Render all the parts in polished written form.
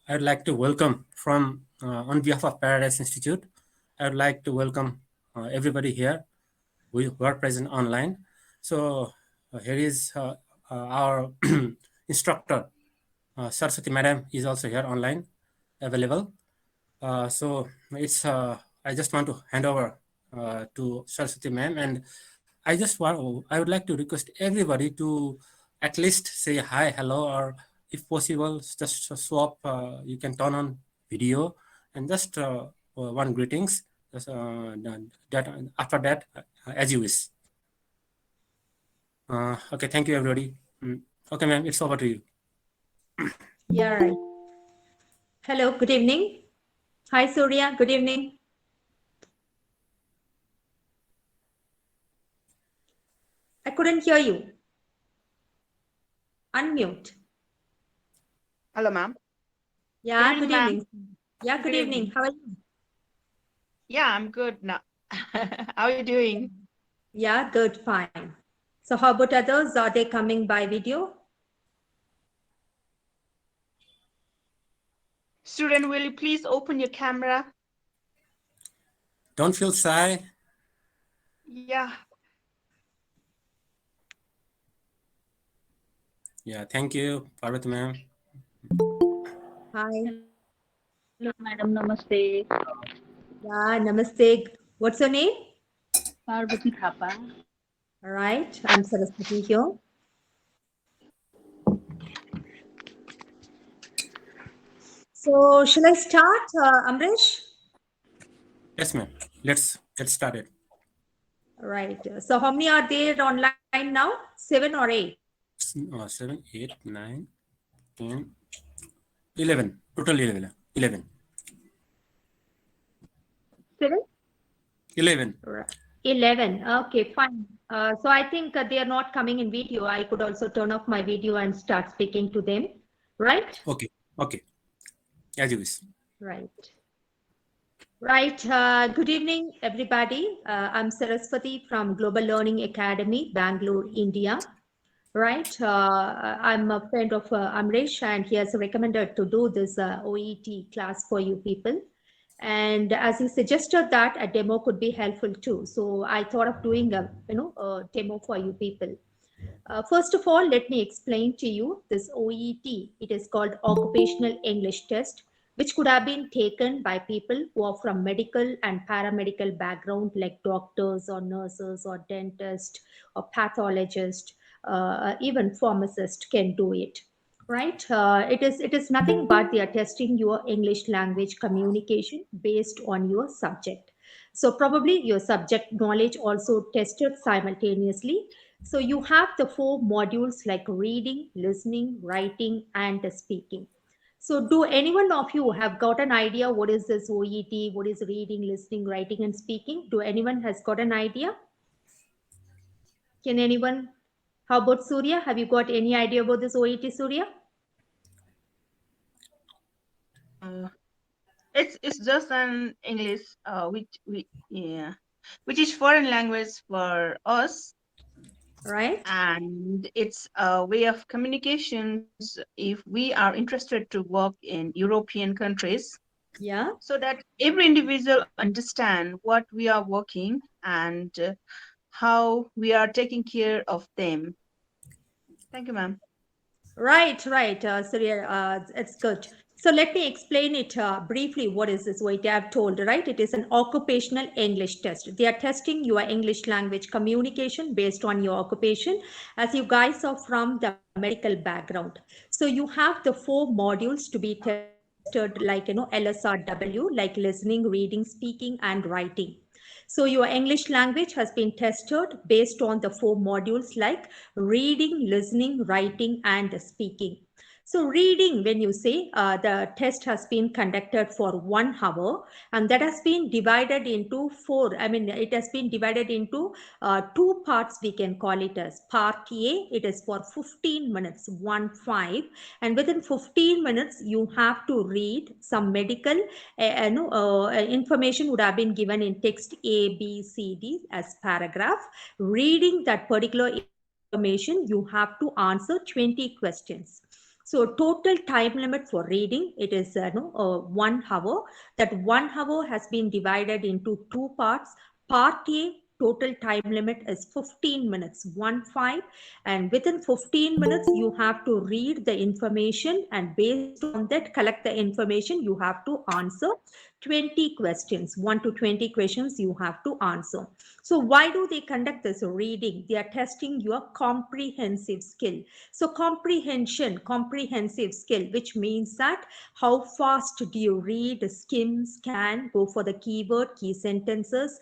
I would like to welcome on behalf of Paradise Institute. I would like to welcome everybody here who are present online. So here is our instructor, Saraswati Madam is also here online, available. So I just want to hand over to Saraswati Ma'am, and I would like to request everybody to at least say hi, hello, or if possible, just swap. You can turn on video and just one greetings. That after that, as you wish. Okay, thank you, everybody. Okay, ma'am, it's over to you. Yeah, right. Hello, good evening. Hi, Surya, good evening. I couldn't hear you. Unmute. Hello, ma'am. Yeah, good evening. Yeah, Good good evening. evening. How are you? Yeah, I'm good now. How are you doing? Yeah, good, fine. So how about others? Are they coming by video? Student, will you please open your camera? Don't feel shy. Yeah. Yeah, thank you, Parvati ma'am. Hi. Hello, madam. Namaste. Yeah, namaste. What's your name? Parvati Thapa. All right, I'm Saraswati here. So shall I start, Amrish? Yes, ma'am. Let's get started. Right. So how many are there online now? 7 or 8? 7, 8, 9, 10, 11. Total 11. 11. 7? 11. Right. 11. Okay, fine. So I think they are not coming in video. I could also turn off my video and start speaking to them. Right? Okay. Okay. As you wish. Right. Right. Good evening, everybody. I'm Saraswati from Global Learning Academy, Bangalore, India. Right. I'm a friend of Amrish, and he has recommended to do this OET class for you people. And as he suggested that a demo could be helpful too. So I thought of doing a demo for you people. First of all, let me explain to you this OET. It is called Occupational English Test, which could have been taken by people who are from medical and paramedical background, like doctors or nurses or dentists or pathologists, even pharmacists can do it. Right? It is nothing but they are testing your English language communication based on your subject. So probably your subject knowledge also tested simultaneously. So you have the 4 modules like reading, listening, writing, and speaking. So do anyone of you have got an idea what is this OET, what is reading, listening, writing, and speaking? Do anyone has got an idea? Can anyone? How about Surya? Have you got any idea about this OET, Surya? It's just an English, which is foreign language for us, Right? and it's a way of communications if we are interested to work in European countries, Yeah. so that every individual understand what we are working and how we are taking care of them. Thank you, ma'am. Right, Surya, it's good. So let me explain it briefly. What is this OET? I've told, right? It is an occupational English test. They are testing your English language communication based on your occupation, as you guys are from the medical background. So you have the 4 modules to be tested, like LSRW, like listening, reading, speaking, and writing. So your English language has been tested based on the 4 modules like reading, listening, writing, and speaking. So reading, when you say the test has been conducted for 1 hour, and that has been divided into 4. I mean, it has been divided into 2 parts. We can call it as part A. It is for 15 minutes, 1-5, and within 15 minutes you have to read some medical information would have been given in text A, B, C, D as paragraph. Reading that particular information, you have to answer 20 questions. So total time limit for reading, it is 1 hour. That 1 hour has been divided into 2 parts. Part A, total time limit is 15 minutes, 1-5. And within 15 minutes, you have to read the information, and based on that, collect the information. You have to answer 20 questions, 1 to 20 questions you have to answer. So why do they conduct this reading? They are testing your comprehensive skill. So comprehensive skill, which means that how fast do you read, skim, scan, go for the keyword, key sentences.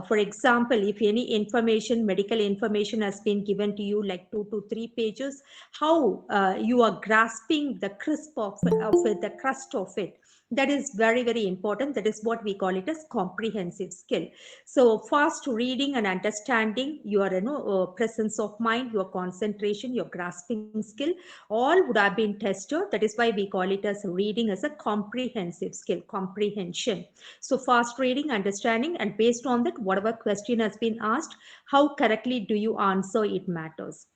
For example, if any information, medical information has been given to you like 2 to 3 pages, how you are grasping the crisp of it, the crust of it. That is very, very important. That is what we call it as comprehensive skill. So fast reading and understanding, your presence of mind, your concentration, your grasping skill, all would have been tested. That is why we call it as reading as a comprehensive skill, comprehension. So fast reading, understanding, and based on that, whatever question has been asked, how correctly do you answer, it matters.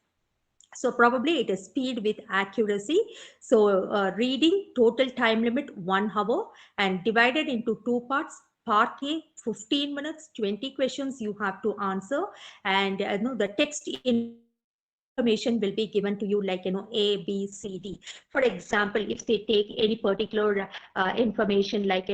So probably it is speed with accuracy. So reading, total time limit 1 hour, and divided into 2 parts. Part A, 15 minutes, 20 questions you have to answer, and the text information will be given to you like A, B, C, D. For example, if they take any particular information like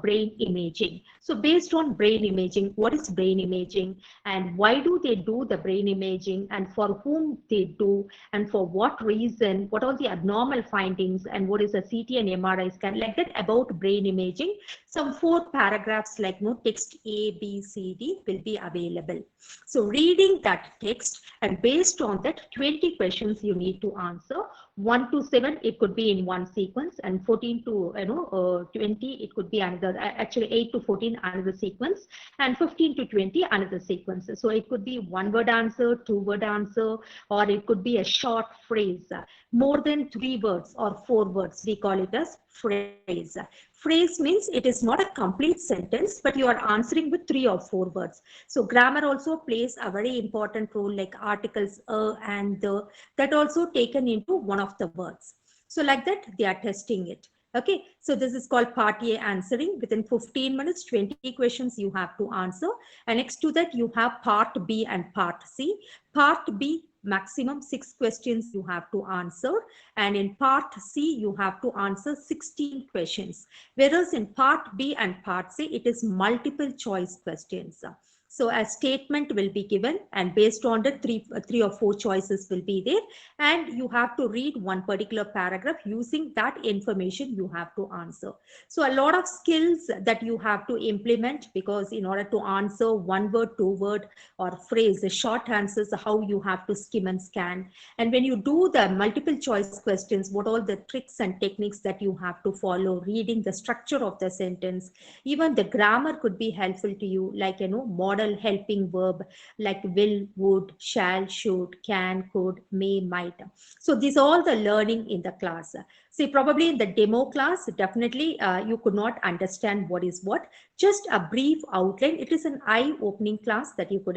brain imaging. So based on brain imaging, what is brain imaging, and why do they do the brain imaging, and for whom they do, and for what reason, what are the abnormal findings, and what is a CT and MRI scan, like that about brain imaging. Some 4 paragraphs like text A, B, C, D will be available. So reading that text, and based on that 20 questions you need to answer. 1 to 7 it could be in one sequence, and 14 to 20 it could be another, actually 8 to 14 another sequence, and 15 to 20 another sequence. So it could be 1-word answer, 2-word answer, or it could be a short phrase, more than 3 words or 4 words, we call it as phrase. Phrase means it is not a complete sentence, but you are answering with 3 or 4 words. So grammar also plays a very important role, like articles and the, that also taken into one of the words. So like that, they are testing it. Okay, so this is called part A, answering. Within 15 minutes, 20 questions you have to answer. And next to that, you have part B and part C. Part B, maximum 6 questions you have to answer. And in part C, you have to answer 16 questions. Whereas in part B and part C, it is multiple choice questions. So a statement will be given, and based on the three or 4 choices will be there, and you have to read one particular paragraph. Using that information you have to answer. So a lot of skills that you have to implement, because in order to answer 1-word, 2-word or phrase, the short answers, how you have to skim and scan. And when you do the multiple choice questions, what all the tricks and techniques that you have to follow, reading the structure of the sentence, even the grammar could be helpful to you, like model helping verb like will, would, shall, should, can, could, may, might. So these are all the learning in the class. See, probably in the demo class, definitely you could not understand what is what. Just a brief outline. It is an eye-opening class that you could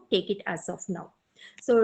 take it as of now. So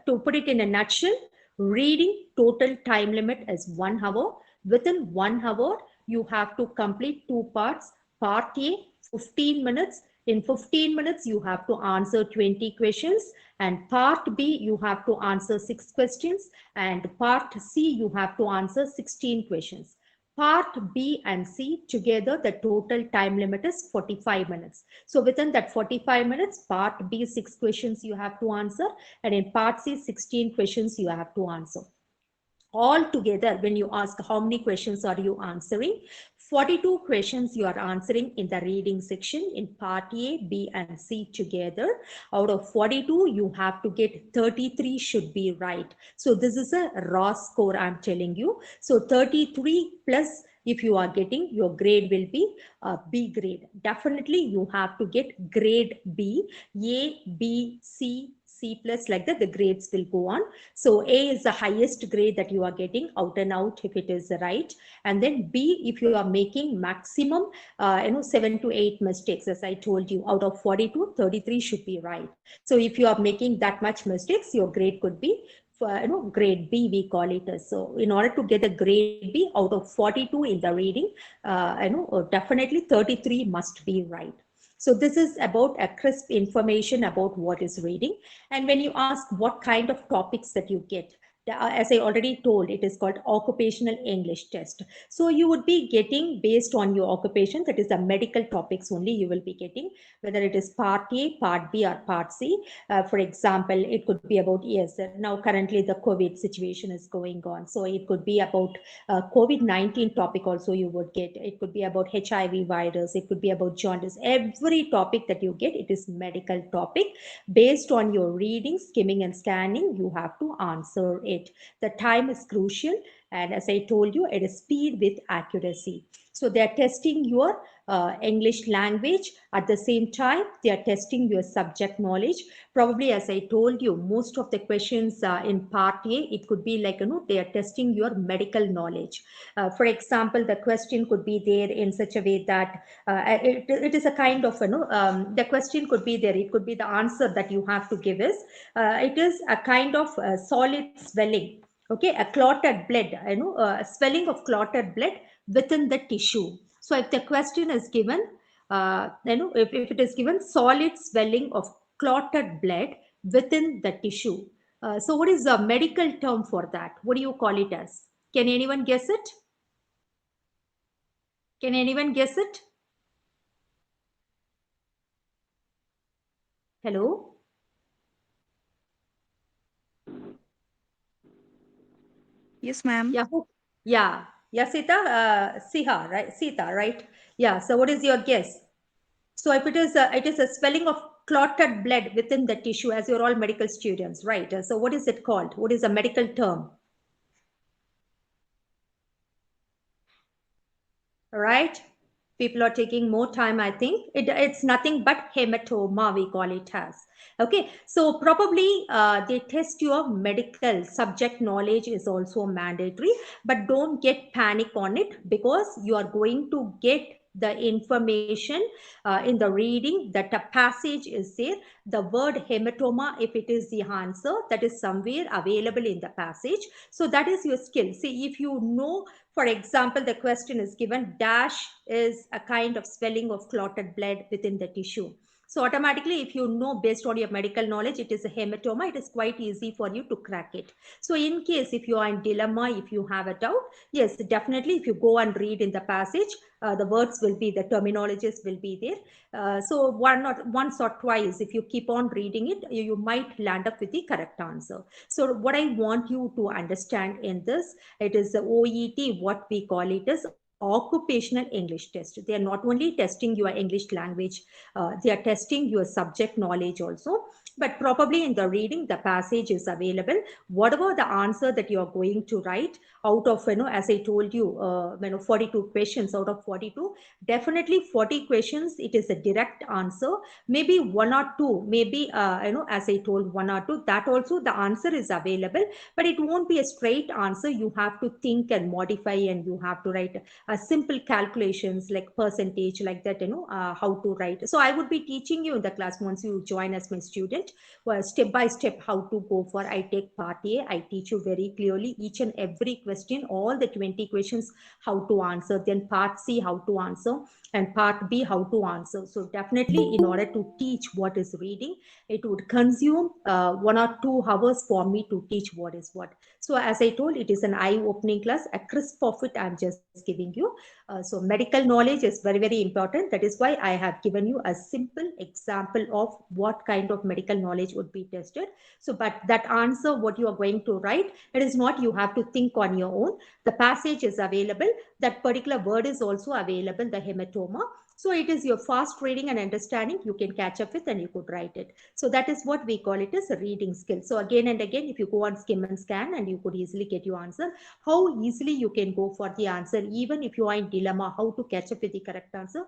to put it in a nutshell, reading, total time limit is 1 hour. Within 1 hour, you have to complete 2 parts. Part A, 15 minutes. In 15 minutes, you have to answer 20 questions. And part B, you have to answer 6 questions. And part C, you have to answer 16 questions. Part B and C together, the total time limit is 45 minutes. So within that 45 minutes, part B, 6 questions you have to answer. And in part C, 16 questions you have to answer. All together, when you ask how many questions are you answering, 42 questions you are answering in the reading section in part A, B and C together. Out of 42, you have to get 33 should be right. So this is a raw score I'm telling you. So 33 plus, if you are getting, your grade will be B grade. Definitely you have to get grade B, A, B, C, C plus, like that the grades will go on. So A is the highest grade that you are getting out and out if it is right. And then B, if you are making maximum 7 to 8 mistakes, as I told you, out of 42, 33 should be right. So if you are making that much mistakes, your grade could be grade B, we call it. So in order to get a grade B out of 42 in the reading, definitely 33 must be right. So this is about a crisp information about what is reading. And when you ask what kind of topics that you get, as I already told, it is called occupational English test. So you would be getting based on your occupation, that is the medical topics only you will be getting, whether it is part A, part B, or part C. For example, it could be about, yes, now currently the COVID situation is going on. So it could be about COVID-19 topic also you would get. It could be about HIV virus. It could be about jaundice. Every topic that you get, it is medical topic. Based on your reading, skimming and scanning, you have to answer it. The time is crucial. And as I told you, it is speed with accuracy. So they are testing your English language. At the same time, they are testing your subject knowledge. Probably, as I told you, most of the questions in part A, it could be like, they are testing your medical knowledge. For example, the question could be there in such a way that it is a kind of, the question could be there. It could be the answer that you have to give is, it is a kind of solid swelling. Okay, a clotted blood, a swelling of clotted blood within the tissue. So if the question is given, if it is given solid swelling of clotted blood within the tissue. So what is the medical term for that? What do you call it as? Can anyone guess it? Can anyone guess it? Hello? Yes, ma'am. Yeah. Yeah. Yeah, Sita, Siha, right? Sita, right? Yeah. So what is your guess? So if it is a swelling of clotted blood within the tissue, as you're all medical students, right? So what is it called? What is a medical term? Right? People are taking more time, I think. It's nothing but hematoma, we call it as. Okay, so probably they test your medical subject knowledge is also mandatory, but don't get panic on it, because you are going to get the information in the reading that a passage is there. The word hematoma, if it is the answer, that is somewhere available in the passage. So that is your skill. See, if you know, for example, the question is given, dash is a kind of swelling of clotted blood within the tissue. So automatically, if you know based on your medical knowledge, it is a hematoma, it is quite easy for you to crack it. So in case if you are in dilemma, if you have a doubt, yes, definitely if you go and read in the passage, the words will be, the terminologies will be there. So once or twice, if you keep on reading it, you might land up with the correct answer. So what I want you to understand in this, it is the OET, what we call it as occupational English test. They are not only testing your English language, they are testing your subject knowledge also. But probably in the reading, the passage is available. Whatever the answer that you are going to write out of, as I told you, 42 questions out of 42, definitely 40 questions, it is a direct answer. Maybe one or two, maybe, as I told, one or two, that also the answer is available, but it won't be a straight answer. You have to think and modify, and you have to write simple calculations like percentage, like that, how to write. So I would be teaching you in the class once you join as my student, step by step how to go for. I take part A, I teach you very clearly each and every question, all the 20 questions, how to answer. Then part C, how to answer, and part B, how to answer. So definitely, in order to teach what is reading, it would consume 1 or 2 hours for me to teach what is what. So as I told, it is an eye-opening class, a crisp of it I'm just giving you. So medical knowledge is very, very important. That is why I have given you a simple example of what kind of medical knowledge would be tested. So, but that answer, what you are going to write, it is not you have to think on your own. The passage is available. That particular word is also available, the hematoma. So it is your fast reading and understanding you can catch up with, and you could write it. So that is what we call it as a reading skill. So again and again, if you go on skim and scan, and you could easily get your answer, how easily you can go for the answer, even if you are in dilemma, how to catch up with the correct answer.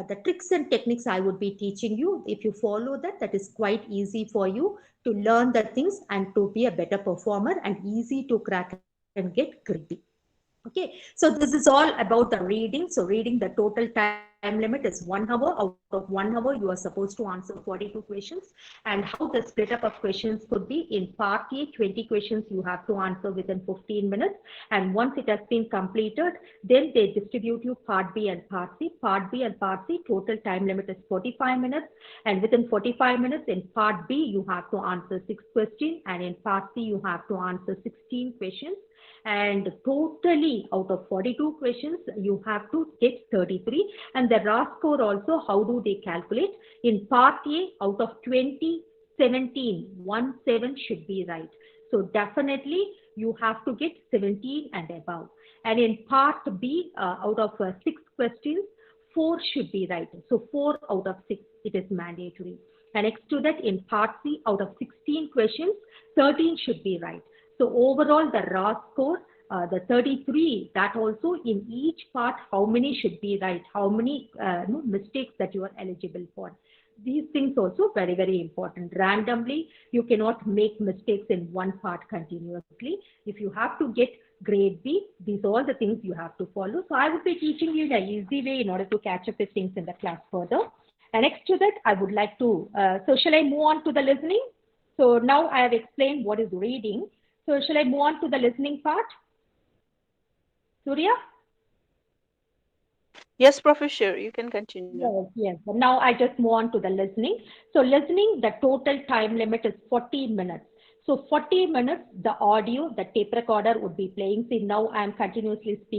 The tricks and techniques I would be teaching you. If you follow that, that is quite easy for you to learn the things and to be a better performer, and easy to crack and get grade B. Okay, so this is all about the reading. So reading, the total time limit is 1 hour. Out of 1 hour, you are supposed to answer 42 questions. And how the split up of questions could be: in part A, 20 questions you have to answer within 15 minutes. And once it has been completed, then they distribute you part B and part C. Part B and part C, total time limit is 45 minutes. And within 45 minutes, in part B, you have to answer 6 questions. And in part C, you have to answer 16 questions. And totally out of 42 questions, you have to get 33. And the RAS score also, how do they calculate? In part A, out of 20, 17 should be right. So definitely you have to get 17 and above. And in part B, out of 6 questions, 4 should be right. So 4 out of 6, it is mandatory. And next to that, in part C, out of 16 questions, 13 should be right. So overall, the RAS score, the 33, that also in each part, how many should be right, how many mistakes that you are eligible for. These things also very, very important. Randomly, you cannot make mistakes in one part continuously. If you have to get grade B, these are all the things you have to follow. So I would be teaching you in an easy way in order to catch up with things in the class further. And next to that, I would like to, so shall I move on to the listening? So now I have explained what is reading. So shall I move on to the listening part? Surya? Yes, Professor, you can continue. Yes. Now I just move on to the listening. So listening, the total time limit is 40 minutes. So 40 minutes, the audio, the tape recorder would be playing. See, now I am continuously speaking.